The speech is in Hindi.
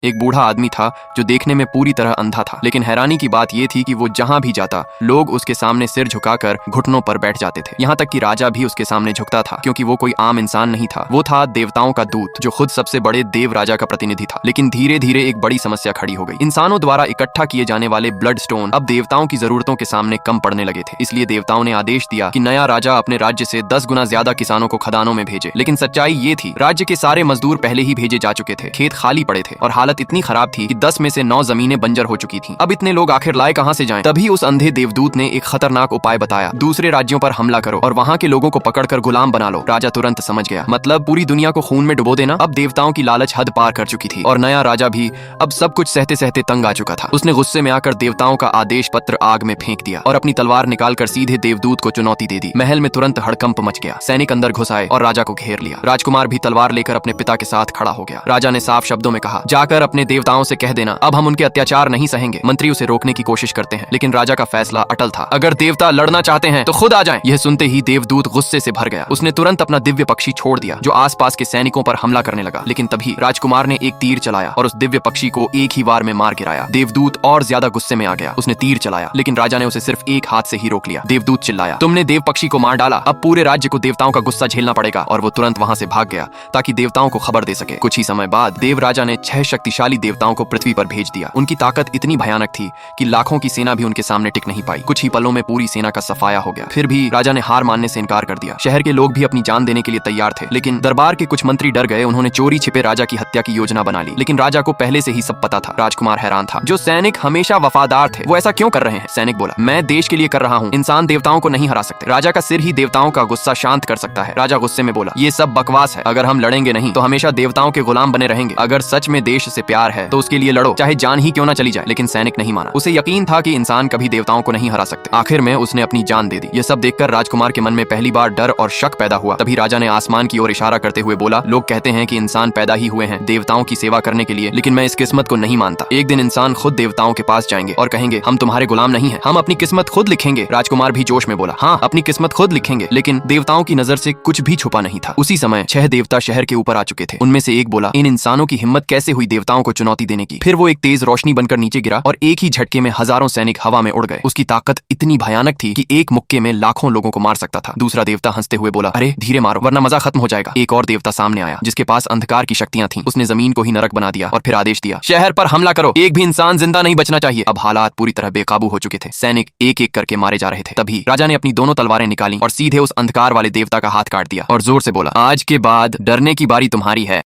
एक बूढ़ा आदमी था जो देखने में पूरी तरह अंधा था, लेकिन हैरानी की बात यह थी कि वो जहां भी जाता लोग उसके सामने सिर झुकाकर घुटनों पर बैठ जाते थे। यहाँ तक कि राजा भी उसके सामने झुकता था, क्योंकि वो कोई आम इंसान नहीं था, वो था देवताओं का दूत जो खुद सबसे बड़े देव राजा का प्रतिनिधि था। लेकिन धीरे धीरे एक बड़ी समस्या खड़ी हो गई। इंसानों द्वारा इकट्ठा किए जाने वाले ब्लड स्टोन अब देवताओं की जरूरतों के सामने कम पड़ने लगे थे। इसलिए देवताओं ने आदेश दिया कि नया राजा अपने राज्य से 10 गुना ज्यादा किसानों को खदानों में भेजे। लेकिन सच्चाई ये थी, राज्य के सारे मजदूर पहले ही भेजे जा चुके थे, खेत खाली पड़े थे और हालत इतनी खराब थी कि 10 में से 9 जमीनें बंजर हो चुकी थीं। अब इतने लोग आखिर लाए कहां से जाएं? तभी उस अंधे देवदूत ने एक खतरनाक उपाय बताया, दूसरे राज्यों पर हमला करो और वहां के लोगों को पकड़कर गुलाम बना लो। राजा तुरंत समझ गया, मतलब पूरी दुनिया को खून में डुबो देना। अब देवताओं की लालच हद पार कर चुकी थी और नया राजा भी अब सब कुछ सहते सहते तंग आ चुका था। उसने गुस्से में आकर देवताओं का आदेश पत्र आग में फेंक दिया और अपनी तलवार निकालकर सीधे देवदूत को चुनौती दे दी। महल में तुरंत हड़कंप मच गया, सैनिक अंदर घुस आए और राजा को घेर लिया। राजकुमार भी तलवार लेकर अपने पिता के साथ खड़ा हो गया। राजा ने साफ शब्दों में कहा, जाकर अपने देवताओं से कह देना अब हम उनके अत्याचार नहीं सहेंगे। मंत्री उसे रोकने की कोशिश करते हैं, लेकिन राजा का फैसला अटल था, अगर देवता लड़ना चाहते हैं तो खुद आ जाएं। यह सुनते ही देवदूत गुस्से से भर गया। उसने तुरंत अपना दिव्य पक्षी छोड़ दिया जो आसपास के सैनिकों पर हमला करने लगा। लेकिन तभी राजकुमार ने एक तीर चलाया और उस दिव्य पक्षी को एक ही बार में मार गिराया। देवदूत और ज्यादा गुस्से में आ गया। उसने तीर चलाया, लेकिन राजा ने उसे सिर्फ एक हाथ से ही रोक लिया। देवदूत चिल्लाया, तुमने देव पक्षी को मार डाला, अब पूरे राज्य को देवताओं का गुस्सा झेलना पड़ेगा। और वो तुरंत वहां से भाग गया ताकि देवताओं को खबर दे सके। कुछ ही समय बाद देव राजा ने 6 शक्तिशाली देवताओं को पृथ्वी पर भेज दिया। उनकी ताकत इतनी भयानक थी कि लाखों की सेना भी उनके सामने टिक नहीं पाई। कुछ ही पलों में पूरी सेना का सफाया हो गया। फिर भी राजा ने हार मानने से इनकार कर दिया। शहर के लोग भी अपनी जान देने के लिए तैयार थे, लेकिन दरबार के कुछ मंत्री डर गए। उन्होंने चोरी छिपे राजा की हत्या की योजना बना ली, लेकिन राजा को पहले से ही सब पता था। राजकुमार हैरान था, जो सैनिक हमेशा वफादार थे वो ऐसा क्यों कर रहे हैं? सैनिक बोला, मैं देश के लिए कर रहा हूँ, इंसान देवताओं को नहीं हरा सकते। राजा का सिर ही देवताओं का गुस्सा शांत कर सकता है। राजा गुस्से में बोला, ये सब बकवास है, अगर हम लड़ेंगे नहीं तो हमेशा देवताओं के गुलाम बने रहेंगे। अगर सच में देश से प्यार है तो उसके लिए लड़ो, चाहे जान ही क्यों ना चली जाए। लेकिन सैनिक नहीं माना। उसे यकीन था कि इंसान कभी देवताओं को नहीं हरा सकते। आखिर में उसने अपनी जान दे दी। यह सब देखकर राजकुमार के मन में पहली बार डर और शक पैदा हुआ। तभी राजा ने आसमान की ओर इशारा करते हुए बोला, लोग कहते हैं कि इंसान पैदा ही हुए हैं देवताओं की सेवा करने के लिए, लेकिन मैं इस किस्मत को नहीं मानता। एक दिन इंसान खुद देवताओं के पास जाएंगे और कहेंगे, हम तुम्हारे गुलाम नहीं हैं, हम अपनी किस्मत खुद लिखेंगे। राजकुमार भी जोश में बोला, हाँ, अपनी किस्मत खुद लिखेंगे। लेकिन देवताओं की नजर से कुछ भी छुपा नहीं था। उसी समय 6 देवता शहर के ऊपर आ चुके थे। उनमें से एक बोला, इन इंसानों की हिम्मत कैसे हुई देवताओं को चुनौती देने की? फिर वो एक तेज रोशनी बनकर नीचे गिरा और एक ही झटके में हजारों सैनिक हवा में उड़ गए। उसकी ताकत इतनी भयानक थी कि एक मुक्के में लाखों लोगों को मार सकता था। दूसरा देवता हंसते हुए बोला, अरे धीरे मारो वरना मजा खत्म हो जाएगा। एक और देवता सामने आया जिसके पास अंधकार की शक्तियां थीं। उसने जमीन को ही नरक बना दिया और फिर आदेश दिया, शहर पर हमला करो, एक भी इंसान जिंदा नहीं बचना चाहिए। अब हालात पूरी तरह बेकाबू हो चुके थे। सैनिक एक एक करके मारे जा रहे थे। तभी राजा ने अपनी दोनों तलवारें निकाली और सीधे उस अंधकार वाले देवता का हाथ काट दिया और जोर से बोला, आज के बाद डरने की बारी तुम्हारी है।